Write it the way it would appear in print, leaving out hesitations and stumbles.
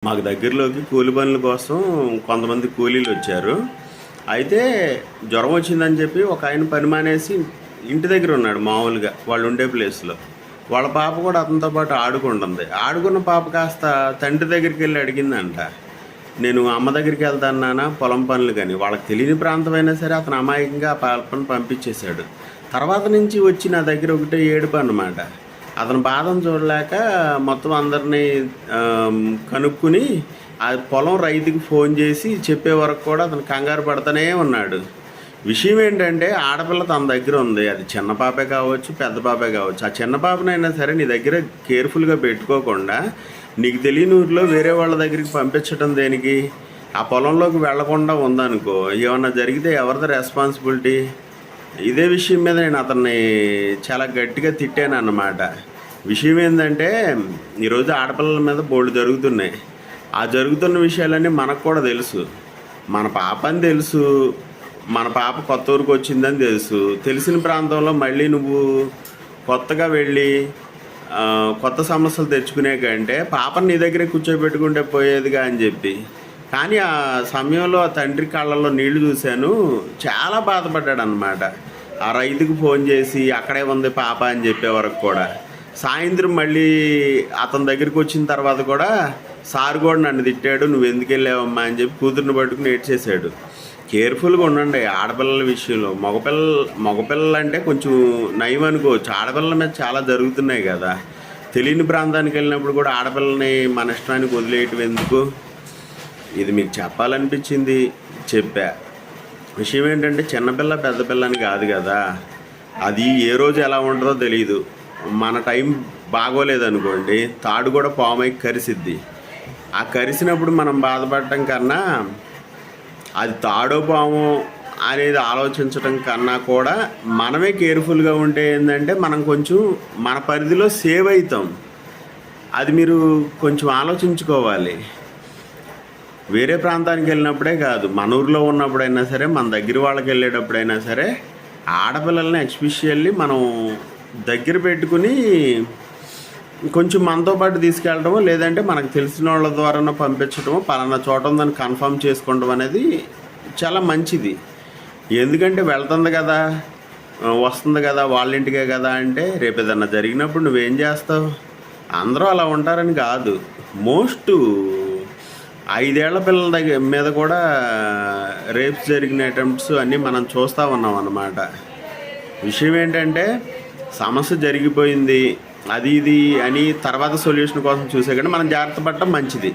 మాకు దగ్గరలోకి కూలి పనుల కోసం కొంతమంది కూలీలు వచ్చారు. అయితే జ్వరం వచ్చిందని చెప్పి ఒక ఆయన పని మానేసి ఇంటి దగ్గర ఉన్నాడు మామూలుగా వాళ్ళు ఉండే ప్లేస్లో. వాళ్ళ పాప కూడా అతనితో పాటు ఆడుకుంటుంది. ఆడుకున్న పాప కాస్త తండ్రి దగ్గరికి వెళ్ళి అడిగిందంట, నేను అమ్మ దగ్గరికి వెళ్తాను నాన్న పొలం పనులు. కానీ వాళ్ళకి తెలియని ప్రాంతం అయినా సరే అతను అమాయకంగా ఆ పాపను పంపించేశాడు. తర్వాత నుంచి వచ్చి నా దగ్గర ఒకటే ఏడుపు అన్నమాట. అతను బాధను చూడలేక మొత్తం అందరినీ కనుక్కుని ఆ పొలం రైతుకి ఫోన్ చేసి చెప్పే వరకు కూడా అతను కంగారు పడుతూనే ఉన్నాడు. విషయం ఏంటంటే ఆడపిల్ల తన దగ్గర ఉంది. అది చిన్న పాపే కావచ్చు, పెద్ద పాపే కావచ్చు. ఆ చిన్న పాపనైనా సరే నీ దగ్గర కేర్ఫుల్గా పెట్టుకోకుండా నీకు తెలియని ఊరిలో వేరే వాళ్ళ దగ్గరికి పంపించడం దేనికి? ఆ పొలంలోకి వెళ్లకుండా ఉందనుకో, ఏమన్నా జరిగితే ఎవరిది రెస్పాన్సిబిలిటీ? ఇదే విషయం మీద నేను అతన్ని చాలా గట్టిగా తిట్టాను అన్నమాట. విషయం ఏంటంటే ఈరోజు ఆడపిల్లల మీద బోల్డ్ జరుగుతున్నాయి. ఆ జరుగుతున్న విషయాలన్నీ మనకు కూడా తెలుసు. మన పాప అని తెలుసు, మన పాప కొత్త ఊరికి వచ్చిందని తెలుసు. తెలిసిన ప్రాంతంలో మళ్ళీ నువ్వు కొత్తగా వెళ్ళి కొత్త సమస్యలు తెచ్చుకునే కంటే పాపని నీ దగ్గరే కూర్చోబెట్టుకుంటే పోయేదిగా అని చెప్పి. కానీ ఆ సమయంలో ఆ తండ్రి కళ్ళల్లో నీళ్లు చూశాను. చాలా బాధపడ్డాడు అన్నమాట. ఆ రైతుకు ఫోన్ చేసి అక్కడే ఉంది పాప అని చెప్పే వరకు కూడా. సాయంత్రం మళ్ళీ అతని దగ్గరికి వచ్చిన తర్వాత కూడా సార్ కూడా నన్ను తిట్టాడు, నువ్వు ఎందుకు వెళ్ళావమ్మా అని చెప్పి కూతుర్ని పట్టుకుని ఏడ్చేశాడు. కేర్ఫుల్గా ఉండండి ఆడపిల్లల విషయంలో. మగపిల్లలు అంటే కొంచెం నయం అనుకోవచ్చు, ఆడపిల్లల మీద చాలా జరుగుతున్నాయి కదా. తెలియని ప్రాంతానికి వెళ్ళినప్పుడు కూడా ఆడపిల్లని మన ఇష్టానికి వదిలేయటం ఎందుకు? ఇది మీకు చెప్పాలనిపించింది, చెప్పా. విషయం ఏంటంటే చిన్నపిల్ల పెద్ద పిల్లని కాదు కదా, అది ఏ రోజు ఎలా ఉంటుందో తెలియదు. మన టైం బాగోలేదనుకోండి, తాడు కూడా పామై కరిసిద్ది. ఆ కరిసినప్పుడు మనం బాధపడటం కన్నా అది తాడో పాము అనేది ఆలోచించడం కన్నా కూడా మనమే కేర్ఫుల్గా ఉంటే ఏంటంటే మనం కొంచెం మన పరిధిలో సేవ్ అవుతాం. అది మీరు కొంచెం ఆలోచించుకోవాలి. వేరే ప్రాంతానికి వెళ్ళినప్పుడే కాదు, మన ఊరిలో ఉన్నప్పుడైనా సరే, మన దగ్గర వాళ్ళకి వెళ్ళేటప్పుడైనా సరే ఆడపిల్లల్ని ఎస్పెషల్లీ మనం దగ్గర పెట్టుకుని కొంచెం మనతో పాటు తీసుకెళ్ళటమో, లేదంటే మనకు తెలిసిన వాళ్ళ ద్వారా పంపించడమో, పలానా చోట ఉందని కన్ఫర్మ్ చేసుకోవడం అనేది చాలా మంచిది. ఎందుకంటే వెళ్తుంది కదా, వస్తుంది కదా, వాళ్ళ ఇంటికే కదా అంటే రేపు ఏదన్నా జరిగినప్పుడు నువ్వేం చేస్తావు? అందరూ అలా ఉంటారని కాదు. మోస్ట్ 5 ఏళ్ల పిల్లల మీద కూడా రేప్స్ జరిగిన అటెంప్ట్స్ అన్నీ మనం చూస్తూ ఉన్నాం అన్నమాట. విషయం ఏంటంటే సమస్య జరిగిపోయింది అది ఇది అని తర్వాత సొల్యూషన్ కోసం చూసే కంటే మనం జాగ్రత్త పడటం మంచిది.